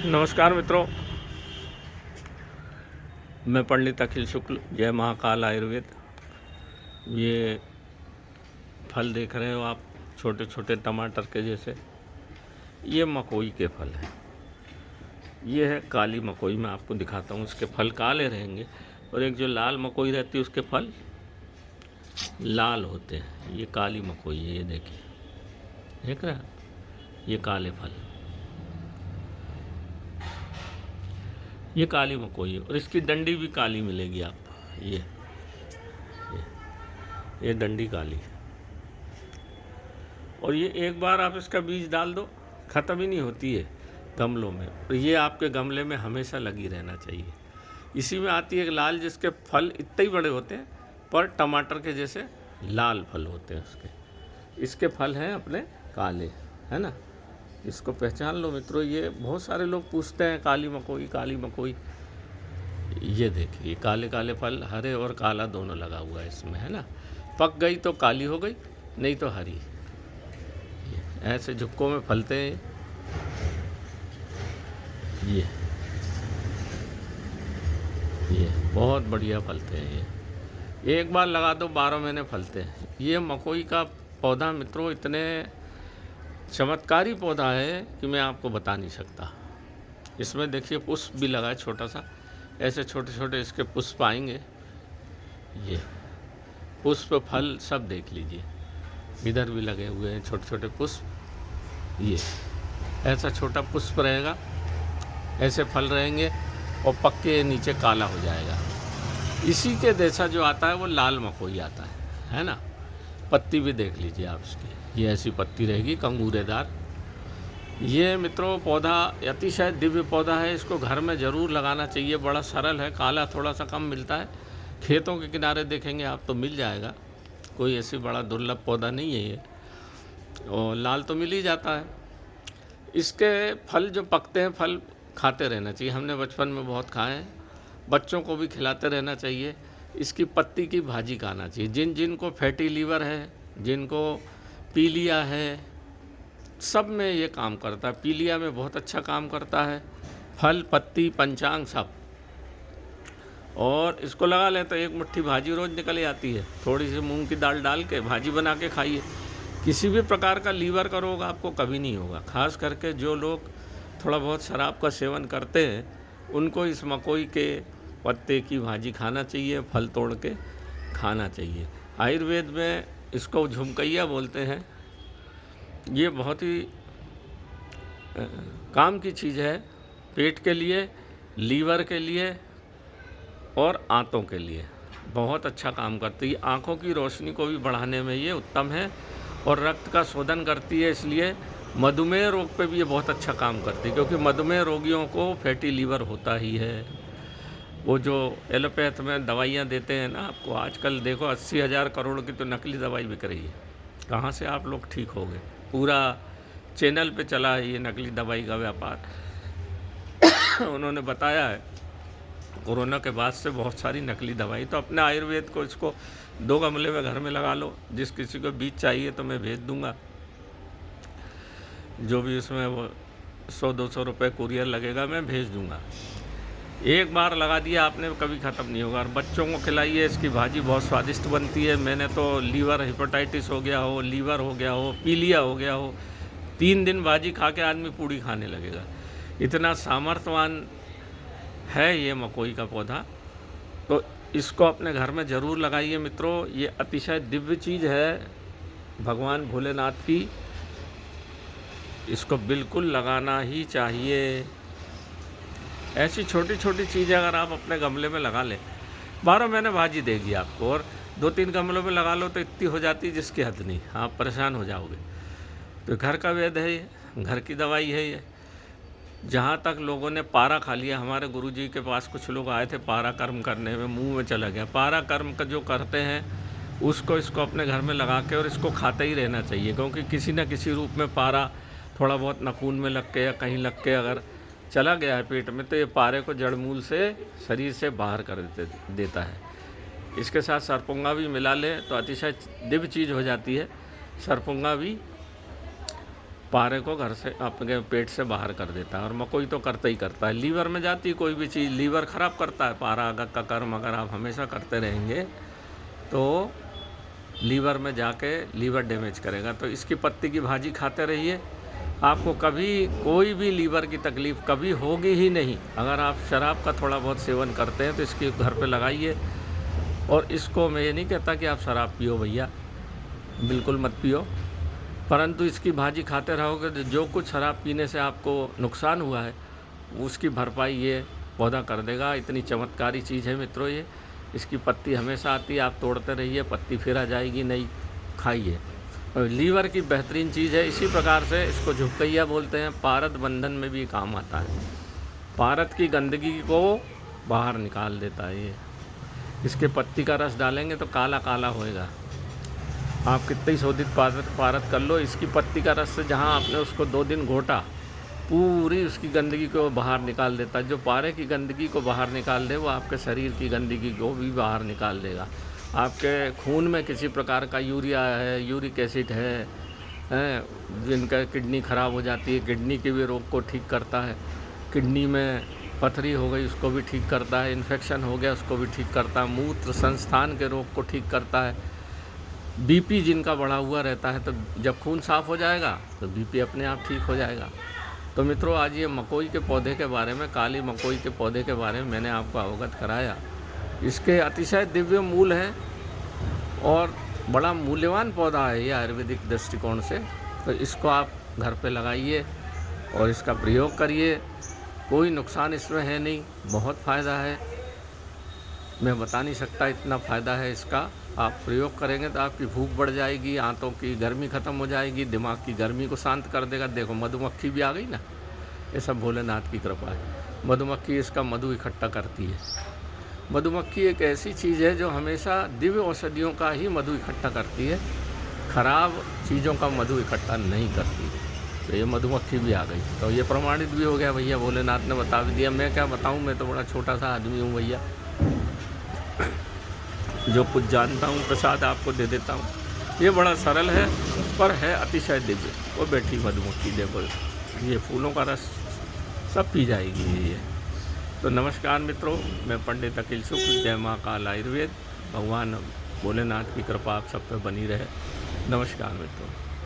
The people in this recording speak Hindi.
नमस्कार मित्रों, मैं पंडित अखिल शुक्ल, जय महाकाल आयुर्वेद। ये फल देख रहे हो आप, छोटे छोटे टमाटर के जैसे, ये मकोई के फल हैं। ये है काली मकोई। मैं आपको दिखाता हूँ। उसके फल काले रहेंगे और एक जो लाल मकोई रहती है उसके फल लाल होते हैं। ये काली मकोई है, ये देखिए, देख रहे हैं, ये काले फल, ये काली मकोई है और इसकी डंडी भी काली मिलेगी आपको। ये डंडी काली है और ये एक बार आप इसका बीज डाल दो, ख़त्म ही नहीं होती है गमलों में। और ये आपके गमले में हमेशा लगी रहना चाहिए। इसी में आती है एक लाल, जिसके फल इतने ही बड़े होते हैं पर टमाटर के जैसे लाल फल होते हैं उसके। इसके फल हैं अपने काले, है ना। इसको पहचान लो मित्रों। ये बहुत सारे लोग पूछते हैं काली मकोई, काली मकोई। ये देखिए, काले काले फल, हरे और काला दोनों लगा हुआ है इसमें, है ना। पक गई तो काली हो गई, नहीं तो हरी। ऐसे झुक्कों में फलते हैं ये बहुत बढ़िया फलते हैं। ये एक बार लगा दो 12 महीने फलते हैं। ये मकोई का पौधा मित्रों इतने चमत्कारी पौधा है कि मैं आपको बता नहीं सकता। इसमें देखिए पुष्प भी लगा है छोटा सा, ऐसे छोटे छोटे इसके पुष्प आएंगे। ये पुष्प फल सब देख लीजिए, इधर भी लगे हुए हैं छोटे छोटे पुष्प। ये ऐसा छोटा पुष्प रहेगा, ऐसे फल रहेंगे और पक्के नीचे काला हो जाएगा। इसी के जैसा जो आता है वो लाल मकोई आता है ना। पत्ती भी देख लीजिए आप इसकी, ये ऐसी पत्ती रहेगी कंगूरेदार। ये मित्रों पौधा अतिशय दिव्य पौधा है। इसको घर में ज़रूर लगाना चाहिए। बड़ा सरल है, काला थोड़ा सा कम मिलता है। खेतों के किनारे देखेंगे आप तो मिल जाएगा, कोई ऐसी बड़ा दुर्लभ पौधा नहीं है ये। और लाल तो मिल ही जाता है। इसके फल जो पकते हैं, फल खाते रहना चाहिए। हमने बचपन में बहुत खाए हैं, बच्चों को भी खिलाते रहना चाहिए। इसकी पत्ती की भाजी खाना चाहिए। जिनको फैटी लीवर है, जिनको पीलिया है, सब में ये काम करता है। पीलिया में बहुत अच्छा काम करता है, फल पत्ती पंचांग सब। और इसको लगा लें तो एक मुट्ठी भाजी रोज़ निकल आती है। थोड़ी सी मूंग की दाल डाल के भाजी बना के खाइए। किसी भी प्रकार का लीवर का रोग आपको कभी नहीं होगा। खास करके जो लोग थोड़ा बहुत शराब का सेवन करते हैं, उनको इस मकोई के पत्ते की भाजी खाना चाहिए, फल तोड़ के खाना चाहिए। आयुर्वेद में इसको झुमकैया बोलते हैं। ये बहुत ही काम की चीज़ है, पेट के लिए, लीवर के लिए और आंतों के लिए बहुत अच्छा काम करती है। आँखों की रोशनी को भी बढ़ाने में ये उत्तम है और रक्त का शोधन करती है। इसलिए मधुमेह रोग पे भी ये बहुत अच्छा काम करती है, क्योंकि मधुमेह रोगियों को फैटी लीवर होता ही है। वो जो एलोपैथ में दवाइयाँ देते हैं ना आपको, आजकल देखो 80,000 करोड़ की तो नकली दवाई बिक रही है। कहाँ से आप लोग ठीक हो गए? पूरा चैनल पे चला है ये नकली दवाई का व्यापार। उन्होंने बताया है कोरोना के बाद से बहुत सारी नकली दवाई। तो अपने आयुर्वेद को, इसको 2 गमले में घर में लगा लो। जिस किसी को बीज चाहिए तो मैं भेज दूंगा। जो भी उसमें वो 100-200 रुपये कुरियर लगेगा, मैं भेज दूंगा। एक बार लगा दिया आपने, कभी ख़त्म नहीं होगा। और बच्चों को खिलाइए, इसकी भाजी बहुत स्वादिष्ट बनती है। मैंने तो लीवर हेपेटाइटिस हो गया हो, लीवर हो गया हो, पीलिया हो गया हो, 3 दिन भाजी खा के आदमी पूड़ी खाने लगेगा। इतना सामर्थ्यवान है ये मकोई का पौधा। तो इसको अपने घर में ज़रूर लगाइए मित्रों। ये अतिशय दिव्य चीज़ है भगवान भोलेनाथ की। इसको बिल्कुल लगाना ही चाहिए। ऐसी छोटी छोटी चीज़ें अगर आप अपने गमले में लगा लें, 12 महीने भाजी देगी आपको। और 2-3 गमलों में लगा लो तो इतनी हो जाती है जिसकी हद नहीं, आप परेशान हो जाओगे। तो घर का वेद है ये, घर की दवाई है ये। जहाँ तक लोगों ने पारा खा लिया, हमारे गुरुजी के पास कुछ लोग आए थे पारा कर्म करने में, मुंह में चला गया। पारा कर्म का जो करते हैं उसको, इसको अपने घर में लगा के और इसको खाते ही रहना चाहिए। क्योंकि किसी न किसी रूप में पारा थोड़ा बहुत नाखून में लग के या कहीं लग के अगर चला गया है पेट में, तो ये पारे को जड़मूल से शरीर से बाहर कर देता है। इसके साथ सरपुंगा भी मिला लें तो अतिशय दिव्य चीज़ हो जाती है। सरपुंगा भी पारे को घर से आपके पेट से बाहर कर देता है। और मकोई तो करता ही करता है, लीवर में जाती है कोई भी चीज़, लीवर ख़राब करता है। पारा अगर का कर्म अगर आप हमेशा करते रहेंगे तो लीवर में जाके लीवर डैमेज करेगा। तो इसकी पत्ती की भाजी खाते रहिए, आपको कभी कोई भी लीवर की तकलीफ़ कभी होगी ही नहीं। अगर आप शराब का थोड़ा बहुत सेवन करते हैं तो इसकी घर पे लगाइए। और इसको मैं ये नहीं कहता कि आप शराब पियो भैया, बिल्कुल मत पियो, परंतु इसकी भाजी खाते रहोगे तो जो कुछ शराब पीने से आपको नुकसान हुआ है उसकी भरपाई ये पौधा कर देगा। इतनी चमत्कारी चीज़ है मित्रों ये। इसकी पत्ती हमेशा आती है, आप तोड़ते रहिए, पत्ती फिर आ जाएगी नई, खाइए। और लीवर की बेहतरीन चीज़ है। इसी प्रकार से इसको झुपकैया बोलते हैं, पारद बंधन में भी काम आता है। पारद की गंदगी को बाहर निकाल देता है ये। इसके पत्ती का रस डालेंगे तो काला काला होएगा। आप कितनी शोधित पारद कर लो, इसकी पत्ती का रस से जहाँ आपने उसको 2 दिन घोटा, पूरी उसकी गंदगी को बाहर निकाल देता है। जो पारे की गंदगी को बाहर निकाल दे वो आपके शरीर की गंदगी को भी बाहर निकाल देगा। आपके खून में किसी प्रकार का यूरिया है, यूरिक एसिड है, जिनका किडनी ख़राब हो जाती है, किडनी के भी रोग को ठीक करता है। किडनी में पथरी हो गई उसको भी ठीक करता है, इन्फेक्शन हो गया उसको भी ठीक करता है, मूत्र संस्थान के रोग को ठीक करता है। बीपी जिनका बढ़ा हुआ रहता है तो जब खून साफ़ हो जाएगा तो बीपी अपने आप ठीक हो जाएगा। तो मित्रों, आज ये मकोई के पौधे के बारे में, काली मकोई के पौधे के बारे में मैंने आपको अवगत कराया। इसके अतिशय दिव्य मूल हैं और बड़ा मूल्यवान पौधा है ये आयुर्वेदिक दृष्टिकोण से। तो इसको आप घर पे लगाइए और इसका प्रयोग करिए। कोई नुकसान इसमें है नहीं, बहुत फ़ायदा है, मैं बता नहीं सकता इतना फ़ायदा है इसका। आप प्रयोग करेंगे तो आपकी भूख बढ़ जाएगी, आंतों की गर्मी ख़त्म हो जाएगी, दिमाग की गर्मी को शांत कर देगा। देखो मधुमक्खी भी आ गई ना, ये सब भोलेनाथ की कृपा है। मधुमक्खी इसका मधु इकट्ठा करती है। मधुमक्खी एक ऐसी चीज़ है जो हमेशा दिव्य औषधियों का ही मधु इकट्ठा करती है, खराब चीज़ों का मधु इकट्ठा नहीं करती। तो ये मधुमक्खी भी आ गई, तो ये प्रमाणित भी हो गया भैया, भोलेनाथ ने बता भी दिया। मैं क्या बताऊँ, मैं तो बड़ा छोटा सा आदमी हूँ भैया, जो कुछ जानता हूँ प्रसाद आपको दे देता हूँ। ये बड़ा सरल है पर है अतिशय दिव्य। वो बैठी मधुमक्खी देखो, ये फूलों का रस सब पी जाएगी ये। तो नमस्कार मित्रों, मैं पंडित अखिल शुक्ल, जय माँ काल आयुर्वेद। भगवान भोलेनाथ की कृपा आप सब पे बनी रहे। नमस्कार मित्रों।